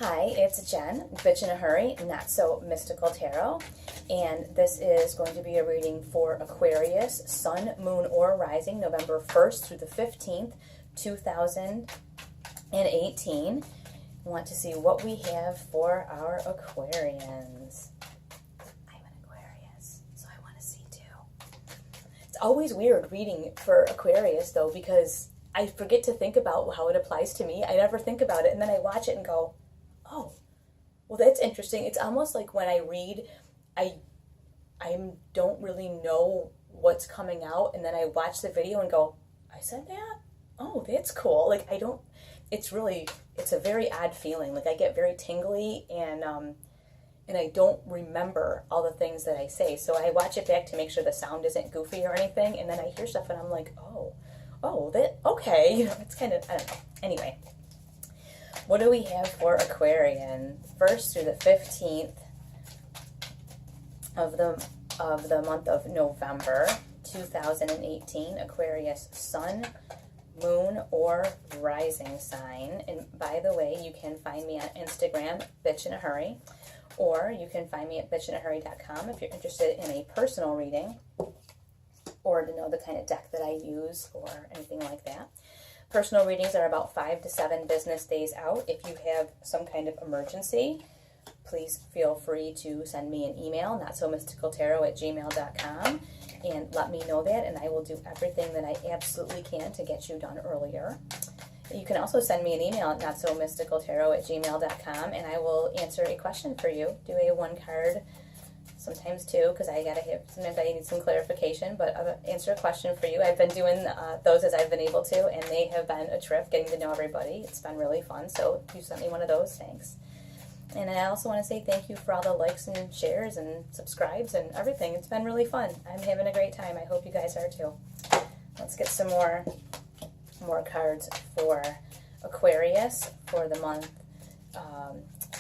Hi, it's Jen, Bitch in a Hurry, Not So Mystical Tarot, and this is going to be a reading for Aquarius, Sun, Moon, or Rising, November 1st through the 15th, 2018. I want to see what we have for our Aquarians. I'm an Aquarius, so I want to see too. It's always weird reading for Aquarius, though, because I forget to think about how it applies to me. I never think about it, and then I watch it and go, oh, well, that's interesting. It's almost like when I read, I don't really know what's coming out, and then I watch the video and go, I said that? Oh, that's cool. Like, it's a very odd feeling. Like, I get very tingly, and I don't remember all the things that I say. So I watch it back to make sure the sound isn't goofy or anything, and then I hear stuff, and I'm like, okay. You know, it's kind of, I don't know. Anyway. What do we have for Aquarian? 1st through the 15th of the month of November 2018, Aquarius Sun, Moon, or Rising sign. And by the way, you can find me on Instagram, Bitch in a Hurry, or you can find me at bitchinahurry.com if you're interested in a personal reading or to know the kind of deck that I use or anything like that. Personal readings are about 5 to 7 business days out. If you have some kind of emergency, please feel free to send me an email, notsomysticaltarot@gmail.com, and let me know that, and I will do everything that I absolutely can to get you done earlier. You can also send me an email at notsomysticaltarot@gmail.com, and I will answer a question for you. Do a one card, sometimes two, because sometimes I need some clarification, but I'll answer a question for you. I've been doing those as I've been able to, and they have been a trip getting to know everybody. It's been really fun, so if you sent me one of those, thanks. And I also want to say thank you for all the likes and shares and subscribes and everything. It's been really fun. I'm having a great time. I hope you guys are too. Let's get some more cards for Aquarius for the month.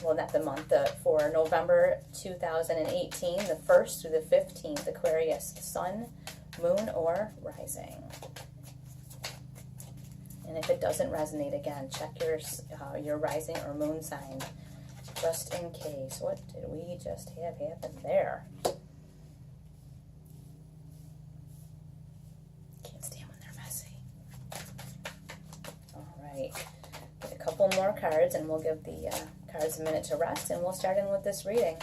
Well, not the month, for November 2018, the 1st through the 15th, Aquarius, Sun, Moon, or Rising. And if it doesn't resonate, again, check your rising or moon sign, just in case. What did we just have happen there? Can't stand when they're messy. All right. Get a couple more cards, and we'll give the cards a minute to rest, and we'll start in with this reading.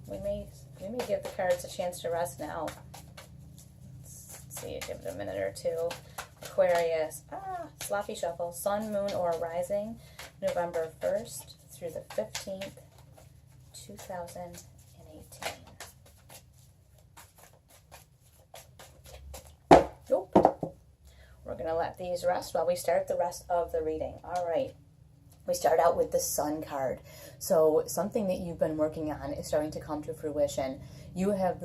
We may give the cards a chance to rest now. Let's see, give it a minute or two. Aquarius, sloppy shuffle, Sun, Moon, or Rising, November 1st through the 15th, 2018. Nope. We're going to let these rest while we start the rest of the reading. All right. We start out with the Sun card. So something that you've been working on is starting to come to fruition. You have,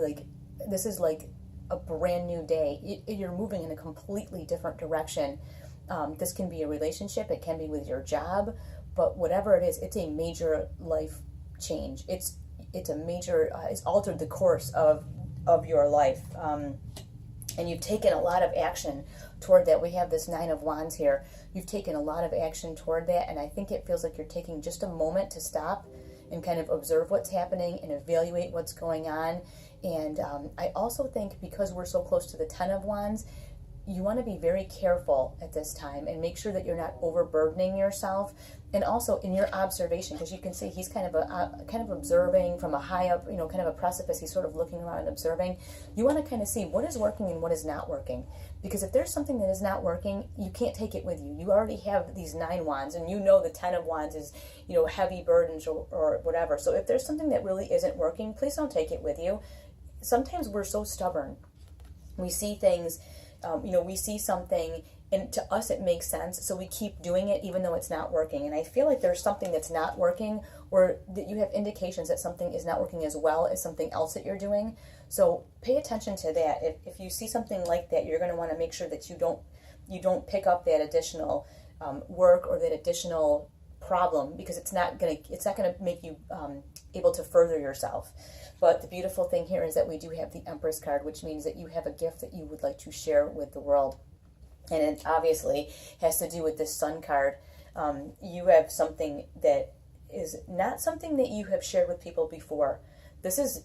this is like a brand new day. You're moving in a completely different direction. This can be a relationship. It can be with your job. But whatever it is, it's a major life change. It's a major, it's altered the course of your life. And you've taken a lot of action toward that. We have this 9 of Wands here. You've taken a lot of action toward that, and I think it feels like you're taking just a moment to stop and kind of observe what's happening and evaluate what's going on. And I also think because we're so close to the 10 of Wands, you want to be very careful at this time and make sure that you're not overburdening yourself. And also in your observation, because you can see he's kind of observing from a high up, kind of a precipice. He's sort of looking around and observing. You want to kind of see what is working and what is not working. Because if there's something that is not working, you can't take it with you. You already have these 9 wands, and you know the 10 of wands is, heavy burdens or whatever. So if there's something that really isn't working, please don't take it with you. Sometimes we're so stubborn. We see things. We see something, and to us it makes sense, so we keep doing it even though it's not working. And I feel like there's something that's not working, or that you have indications that something is not working as well as something else that you're doing. So pay attention to that. If you see something like that, you're going to want to make sure that you don't pick up that additional work or that additional problem, because it's not gonna make you able to further yourself. But the beautiful thing here is that we do have the Empress card, which means that you have a gift that you would like to share with the world. And it obviously has to do with this Sun card. You have something that is not something that you have shared with people before. This is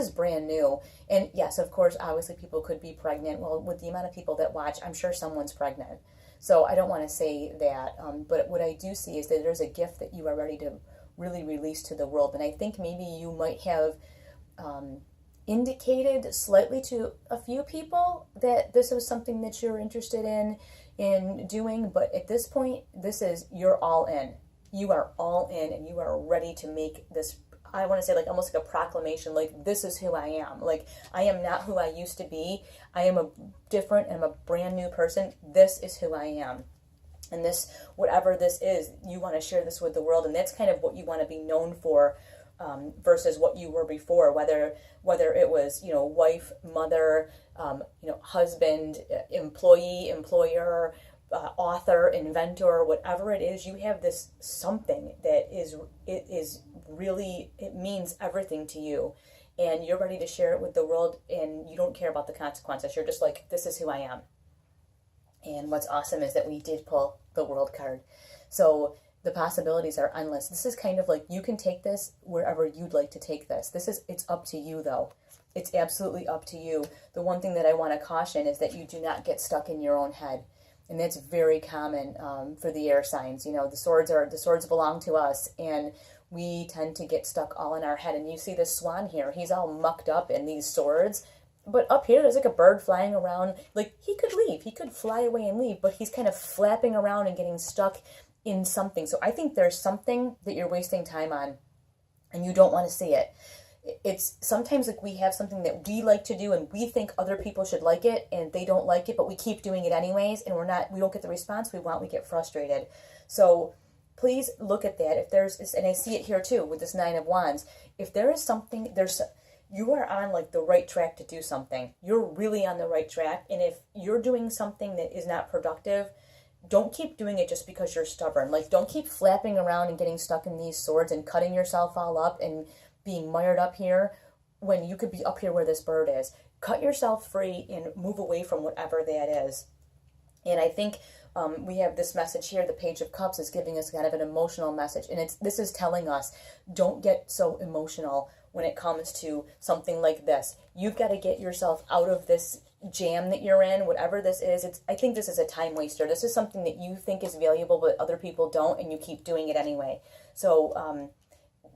brand new. And yes, of course, obviously people could be pregnant. Well, with the amount of people that watch, I'm sure someone's pregnant. So I don't want to say that. But what I do see is that there's a gift that you are ready to really release to the world. And I think maybe you might have indicated slightly to a few people that this was something that you're interested in doing. But at this point, you're all in. You are all in, and you are ready to make this, I want to say, like almost like a proclamation, like, this is who I am. Like, I am not who I used to be. I am I'm a brand new person. This is who I am. And this, whatever this is, you want to share this with the world. And that's kind of what you want to be known for, versus what you were before, whether it was, wife, mother, husband, employee, employer, author, inventor, whatever it is. You have this something that it means everything to you, and you're ready to share it with the world, and you don't care about the consequences. You're just like, this is who I am. And what's awesome is that we did pull the World card. So the possibilities are endless. This is kind of like, you can take this wherever you'd like to take this. It's up to you, though. It's absolutely up to you. The one thing that I want to caution is that you do not get stuck in your own head. And that's very common for the air signs. The swords belong to us, and we tend to get stuck all in our head. And you see this swan here. He's all mucked up in these swords. But up here, there's like a bird flying around. Like, he could leave. He could fly away and leave, but he's kind of flapping around and getting stuck in something. So I think there's something that you're wasting time on, and you don't want to see it. It's sometimes like we have something that we like to do, and we think other people should like it, and they don't like it, but we keep doing it anyways, and we don't get the response we want. We get frustrated. So please look at that. If there's, and I see it here too with this Nine of Wands, if there is something, you are on like the right track to do something. You're really on the right track. And if you're doing something that is not productive, don't keep doing it just because you're stubborn. Like, don't keep flapping around and getting stuck in these swords and cutting yourself all up and being mired up here when you could be up here where this bird is. Cut yourself free and move away from whatever that is. And I think we have this message here. The Page of Cups is giving us kind of an emotional message. And this is telling us, don't get so emotional when it comes to something like this. You've got to get yourself out of this jam that you're in, whatever this is. I think this is a time waster. This is something that you think is valuable, but other people don't, and you keep doing it anyway. So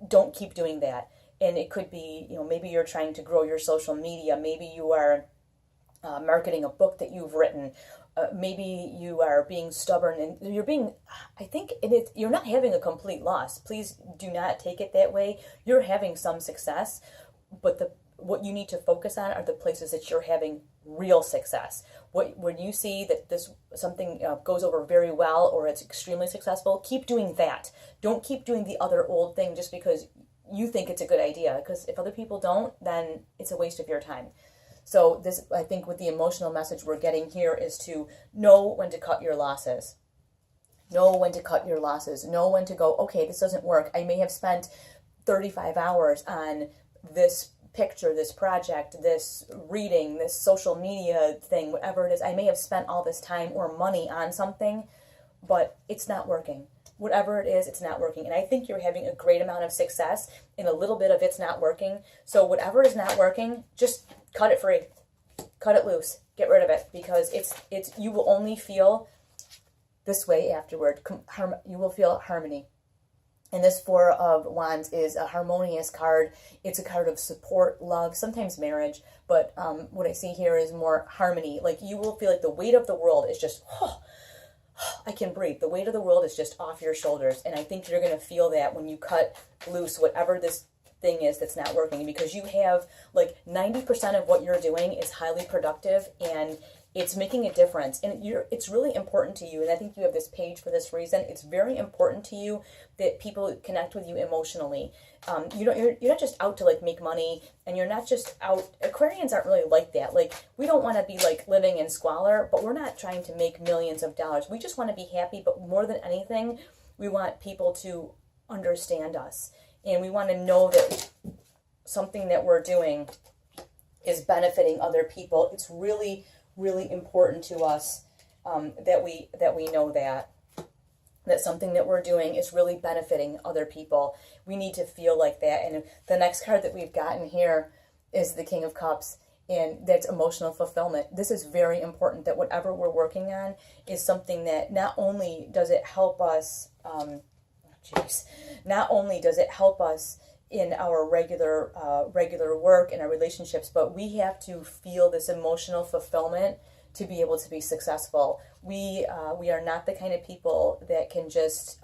don't keep doing that. And it could be, maybe you're trying to grow your social media. Maybe you are marketing a book that you've written. Maybe you are being stubborn, and you're not having a complete loss. Please do not take it that way. You're having some success, but what you need to focus on are the places that you're having real success. When you see that something goes over very well, or it's extremely successful, keep doing that. Don't keep doing the other old thing just because you think it's a good idea, because if other people don't, then it's a waste of your time. So this, I think, with the emotional message we're getting here is to know when to cut your losses. Know when to cut your losses. Know when to go, okay, this doesn't work. I may have spent 35 hours on this picture, this project, this reading, this social media thing, whatever it is. I may have spent all this time or money on something, but it's not working. Whatever it is, it's not working. And I think you're having a great amount of success, and a little bit of it's not working. So whatever is not working, just cut it free. Cut it loose. Get rid of it, because you will only feel this way afterward. You will feel harmony. And this Four of Wands is a harmonious card. It's a card of support, love, sometimes marriage. But what I see here is more harmony. Like, you will feel like the weight of the world is just, I can breathe. The weight of the world is just off your shoulders. And I think you're going to feel that when you cut loose whatever this thing is that's not working, because you have like 90% of what you're doing is highly productive, and it's making a difference, and it's really important to you. And I think you have this page for this reason. It's very important to you that people connect with you emotionally. You're not just out to like make money, and you're not just out. Aquarians aren't really like that. Like, we don't want to be like living in squalor, but we're not trying to make millions of dollars. We just want to be happy. But more than anything, We want people to understand us. And we want to know that something that we're doing is benefiting other people. It's really, really important to us that we know that something that we're doing is really benefiting other people. We need to feel like that. And the next card that we've gotten here is the King of Cups, and that's emotional fulfillment. This is very important, that whatever we're working on is something that not only does it help us, not only does it help us in our regular work and our relationships, but we have to feel this emotional fulfillment to be able to be successful. We are not the kind of people that can just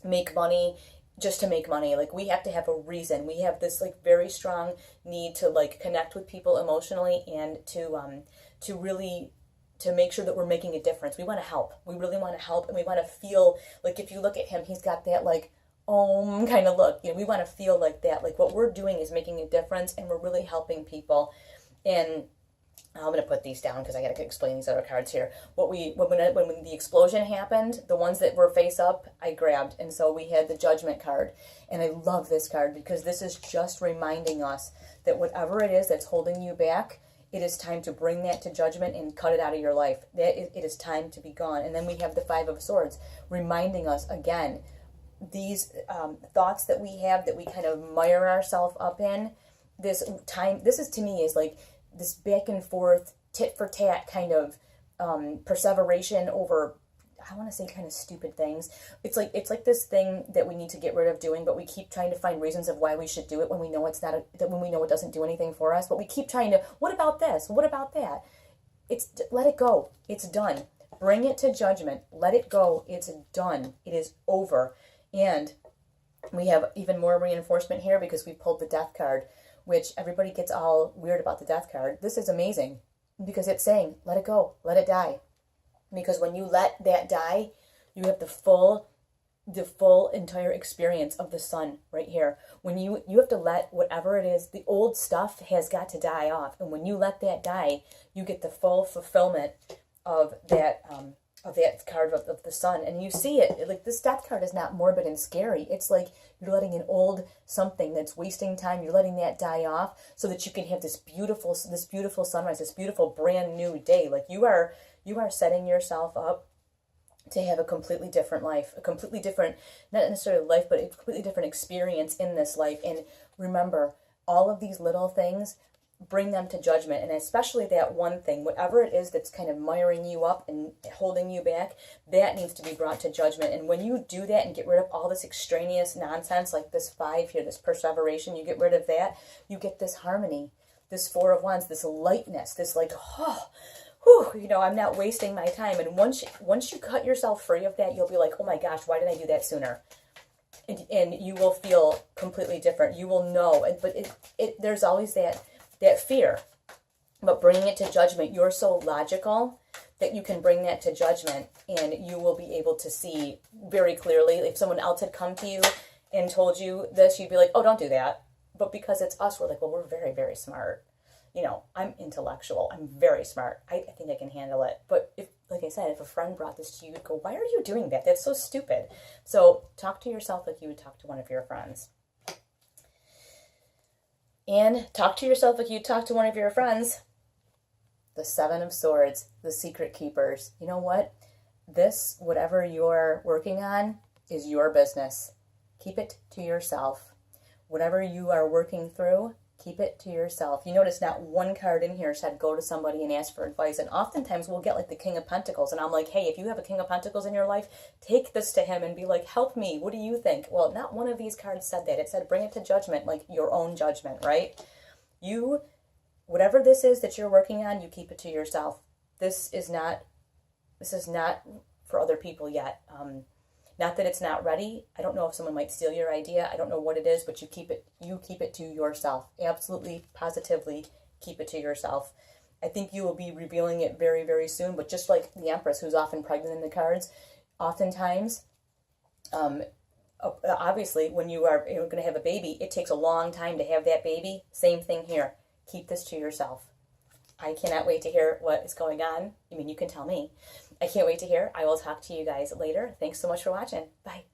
make money just to make money. Like, we have to have a reason. We have this like very strong need to like connect with people emotionally, and to really to make sure that we're making a difference. We want to help. We really want to help, and we want to feel like, if you look at him, he's got that like kind of look. You know, we want to feel like that. Like, what we're doing is making a difference, and we're really helping people. And I'm going to put these down because I got to explain these other cards here. When the explosion happened, the ones that were face up, I grabbed. And so we had the Judgment card. And I love this card because this is just reminding us that whatever it is that's holding you back, it is time to bring that to judgment and cut it out of your life. It is time to be gone. And then we have the Five of Swords reminding us again, these thoughts that we have that we kind of mire ourselves up in, this is to me is like this back and forth, tit for tat kind of perseveration over, I want to say kind of stupid things. It's like this thing that we need to get rid of doing, but we keep trying to find reasons of why we should do it when we know it's not, when we know it doesn't do anything for us. But we keep trying to, what about this? What about that? Let it go. It's done. Bring it to judgment. Let it go. It's done. It is over. And we have even more reinforcement here because we pulled the Death card, which everybody gets all weird about the Death card. This is amazing because it's saying, let it go, let it die. Because when you let that die, you have the full entire experience of the sun right here. When you have to let whatever it is, the old stuff has got to die off. And when you let that die, you get the full fulfillment of that card of the sun. And you see it, like this Death card is not morbid and scary. It's like you're letting an old something that's wasting time, you're letting that die off so that you can have this beautiful sunrise, this beautiful brand new day. Like you are setting yourself up to have a completely different life, a completely different, not necessarily life, but a completely different experience in this life. And remember, all of these little things, bring them to judgment. And especially that one thing, whatever it is that's kind of miring you up and holding you back, that needs to be brought to judgment. And when you do that and get rid of all this extraneous nonsense, like this 5 here, this perseveration, you get rid of that, you get this harmony, this 4 of Wands, this lightness, this like, I'm not wasting my time. And once you cut yourself free of that, you'll be like, oh my gosh, why didn't I do that sooner? And you will feel completely different. You will know. But there's always that fear. But bringing it to judgment, you're so logical that you can bring that to judgment, and you will be able to see very clearly. If someone else had come to you and told you this, you'd be like, oh, don't do that. But because it's us, we're like, well, we're very, very smart. I'm intellectual. I'm very smart. I think I can handle it. But if, like I said, if a friend brought this to you, you'd go, why are you doing that? That's so stupid. So talk to yourself like you would talk to one of your friends. And talk to yourself like you talk to one of your friends. The 7 of Swords, the secret keepers. You know what? This, whatever you're working on, is your business. Keep it to yourself. Whatever you are working through, keep it to yourself. You notice not one card in here said go to somebody and ask for advice. And oftentimes we'll get like the King of Pentacles. And I'm like, hey, if you have a King of Pentacles in your life, take this to him and be like, help me. What do you think? Well, not one of these cards said that. It said bring it to judgment, like your own judgment, right? Whatever this is that you're working on, you keep it to yourself. This is not for other people yet. Not that it's not ready. I don't know if someone might steal your idea. I don't know what it is, but you keep it to yourself. Absolutely, positively keep it to yourself. I think you will be revealing it very, very soon, but just like the Empress, who's often pregnant in the cards, oftentimes, obviously, when you're going to have a baby, it takes a long time to have that baby. Same thing here. Keep this to yourself. I cannot wait to hear what is going on. I mean, you can tell me. I can't wait to hear. I will talk to you guys later. Thanks so much for watching. Bye.